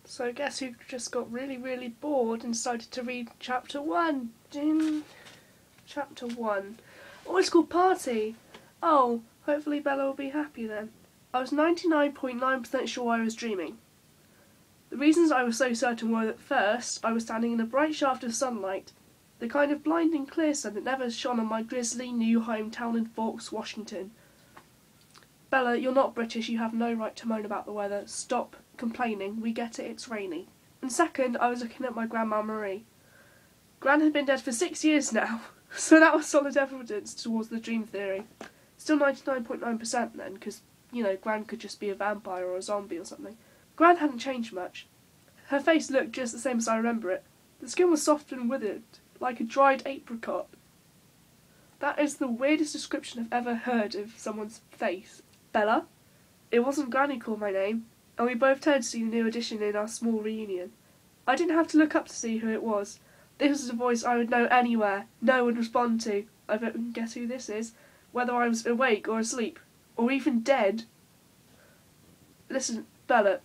So guess who just got really bored and decided to read chapter 1? Chapter 1. Oh, it's called Party. Oh, hopefully Bella will be happy then. I was 99.9% sure I was dreaming. The reasons I was so certain were that first, I was standing in a bright shaft of sunlight, the kind of blinding clear sun that never shone on my grisly new hometown in Forks, Washington. Bella, you're not British, you have no right to moan about the weather. Stop complaining, we get it, it's rainy. And second, I was looking at my Grandma Marie. Gran had been dead for 6 years now, so that was solid evidence towards the dream theory. Still 99.9% then, because, you know, Gran could just be a vampire or a zombie or something. Gran hadn't changed much. Her face looked just the same as I remember it. The skin was soft and withered, like a dried apricot. That is the weirdest description I've ever heard of someone's face. Bella? It wasn't Gran who called my name, and we both turned to see the new addition in our small reunion. I didn't have to look up to see who it was. This was a voice I would know anywhere, know and respond to. I bet we can guess who this is, whether I was awake or asleep, or even dead. Listen, Bella,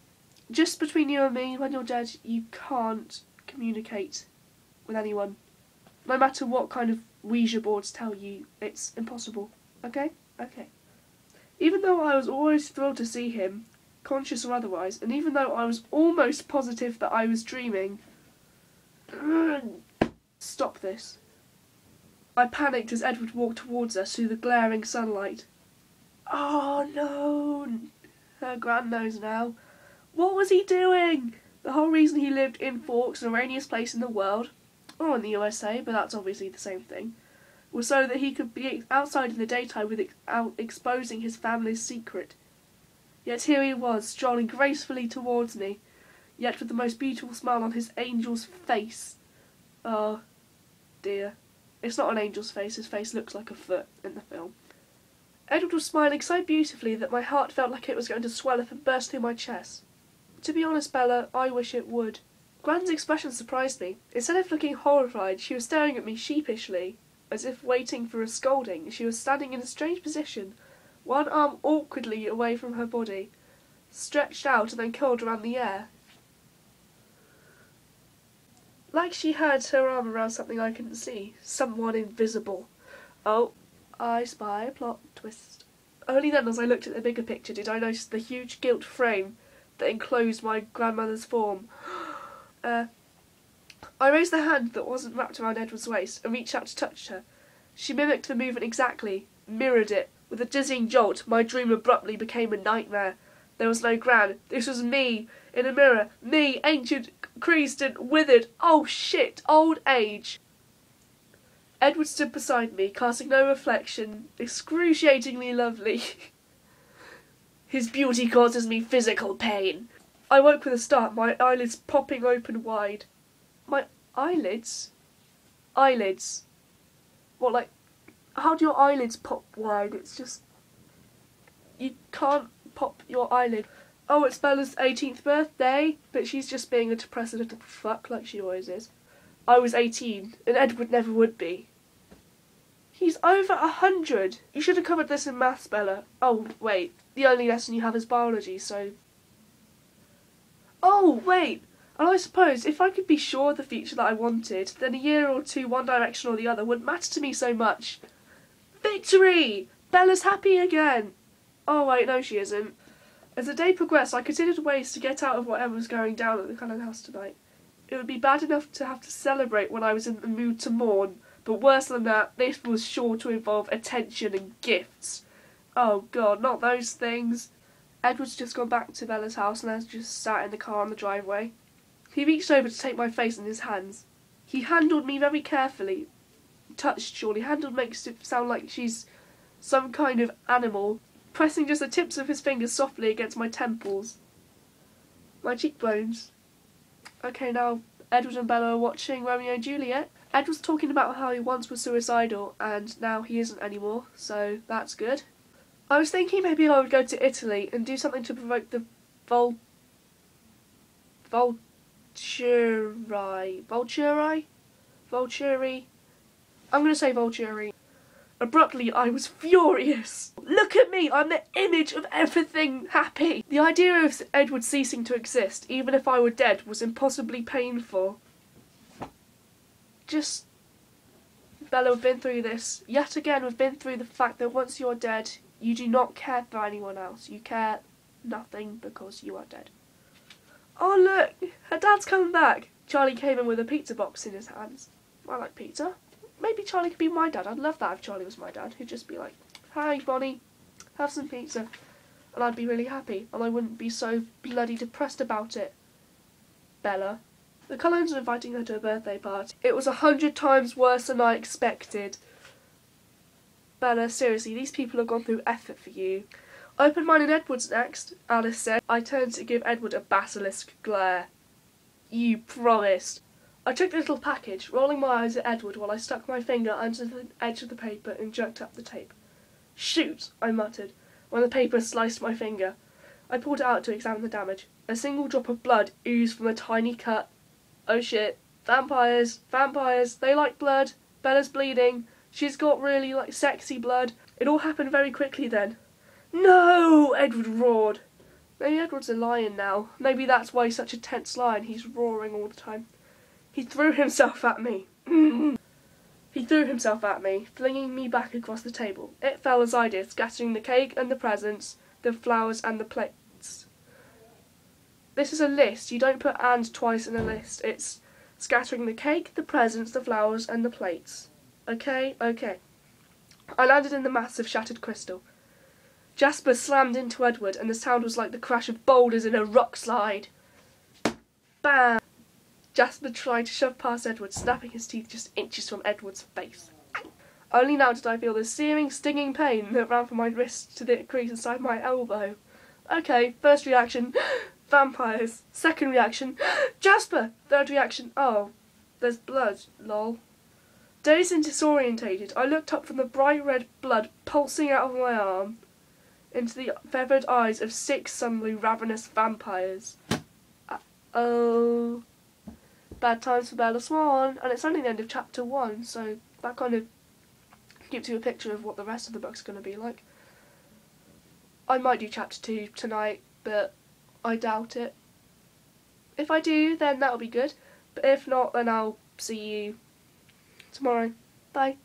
just between you and me, when you're dead, you can't communicate with anyone. No matter what kind of Ouija boards tell you, it's impossible. Okay? Okay. Even though I was always thrilled to see him, conscious or otherwise, and even though I was almost positive that I was dreaming... Stop this. I panicked as Edward walked towards us through the glaring sunlight. Oh no! Her Gran knows now. What was he doing? The whole reason he lived in Forks, the rainiest place in the world, or in the USA, but that's obviously the same thing, was so that he could be outside in the daytime without exposing his family's secret. Yet here he was, strolling gracefully towards me, yet with the most beautiful smile on his angel's face. Oh, dear. It's not an angel's face looks like a foot in the film. Edward was smiling so beautifully that my heart felt like it was going to swell up and burst through my chest. To be honest, Bella, I wish it would. Gran's expression surprised me. Instead of looking horrified, she was staring at me sheepishly, as if waiting for a scolding. She was standing in a strange position, one arm awkwardly away from her body, stretched out and then curled around the air. Like she had her arm around something I couldn't see, someone invisible. Oh, I spy a plot twist. Only then, as I looked at the bigger picture, did I notice the huge gilt frame that enclosed my grandmother's form. I raised the hand that wasn't wrapped around Edward's waist and reached out to touch her. She mimicked the movement exactly, mirrored it. With a dizzying jolt, my dream abruptly became a nightmare. There was no Gran. This was me, in a mirror. Me, ancient, creased and withered. Oh shit, old age. Edward stood beside me, casting no reflection, excruciatingly lovely. His beauty causes me physical pain. I woke with a start, my eyelids popping open wide. My eyelids? Eyelids? What, like, how do your eyelids pop wide? It's just... You can't pop your eyelid. Oh, it's Bella's 18th birthday, but she's just being a depressed little fuck like she always is. I was 18, and Edward never would be. He's over 100. You should have covered this in maths, Bella. Oh, wait. The only lesson you have is biology, so... Oh, wait. And I suppose if I could be sure of the future that I wanted, then a year or two one direction or the other wouldn't matter to me so much. Victory! Bella's happy again. Oh, wait, no she isn't. As the day progressed, I considered ways to get out of whatever was going down at the Cullen house tonight. It would be bad enough to have to celebrate when I was in the mood to mourn, but worse than that, this was sure to involve attention and gifts. Oh god, not those things. Edward's just gone back to Bella's house and has just sat in the car on the driveway. He reached over to take my face in his hands. He handled me very carefully. Touched, surely. Handled makes it sound like she's some kind of animal, pressing just the tips of his fingers softly against my temples. My cheekbones. Okay, now Edward and Bella are watching Romeo and Juliet. Ed was talking about how he once was suicidal and now he isn't anymore, so that's good. I was thinking maybe I would go to Italy and do something to provoke the Vulturi? I'm going to say Vulturi. Abruptly, I was furious. Look at me, I'm the image of everything happy. The idea of Edward ceasing to exist, even if I were dead, was impossibly painful. Bella, we've been through this. Yet again, we've been through the fact that once you're dead, you do not care for anyone else. You care nothing because you are dead. Oh look, her dad's coming back. Charlie came in with a pizza box in his hands. I like pizza. Maybe Charlie could be my dad. I'd love that if Charlie was my dad. He'd just be like, "Hi, Bonnie, have some pizza." And I'd be really happy, and I wouldn't be so bloody depressed about it. Bella. The Cullens are inviting her to a birthday party. It was 100 times worse than I expected. Bella, seriously, these people have gone through effort for you. "Open mine and Edward's next," Alice said. I turned to give Edward a basilisk glare. "You promised." I took the little package, rolling my eyes at Edward while I stuck my finger under the edge of the paper and jerked up the tape. "Shoot," I muttered, when the paper sliced my finger. I pulled it out to examine the damage. A single drop of blood oozed from a tiny cut. Oh shit. Vampires. Vampires. They like blood. Bella's bleeding. She's got really, sexy blood. It all happened very quickly then. "No!" Edward roared. Maybe Edward's a lion now. Maybe that's why he's such a tense lion. He's roaring all the time. He threw himself at me. He threw himself at me, flinging me back across the table. It fell as I did, scattering the cake and the presents, the flowers and the plates. This is a list. You don't put "and" twice in a list. It's scattering the cake, the presents, the flowers and the plates. Okay? Okay. I landed in the mass of shattered crystal. Jasper slammed into Edward and the sound was like the crash of boulders in a rock slide. Bam! Jasper tried to shove past Edward, snapping his teeth just inches from Edward's face. Only now did I feel the searing, stinging pain that ran from my wrist to the crease inside my elbow. Okay, first reaction, vampires. Second reaction, Jasper. Third reaction, oh, there's blood, lol. Dazed and disorientated, I looked up from the bright red blood pulsing out of my arm into the feathered eyes of 6 suddenly ravenous vampires. Oh. Bad times for Bella Swan, and it's only the end of chapter 1, so that kind of gives you a picture of what the rest of the book's going to be like. I might do chapter 2 tonight, but I doubt it. If I do, then that'll be good, but if not, then I'll see you tomorrow. Bye.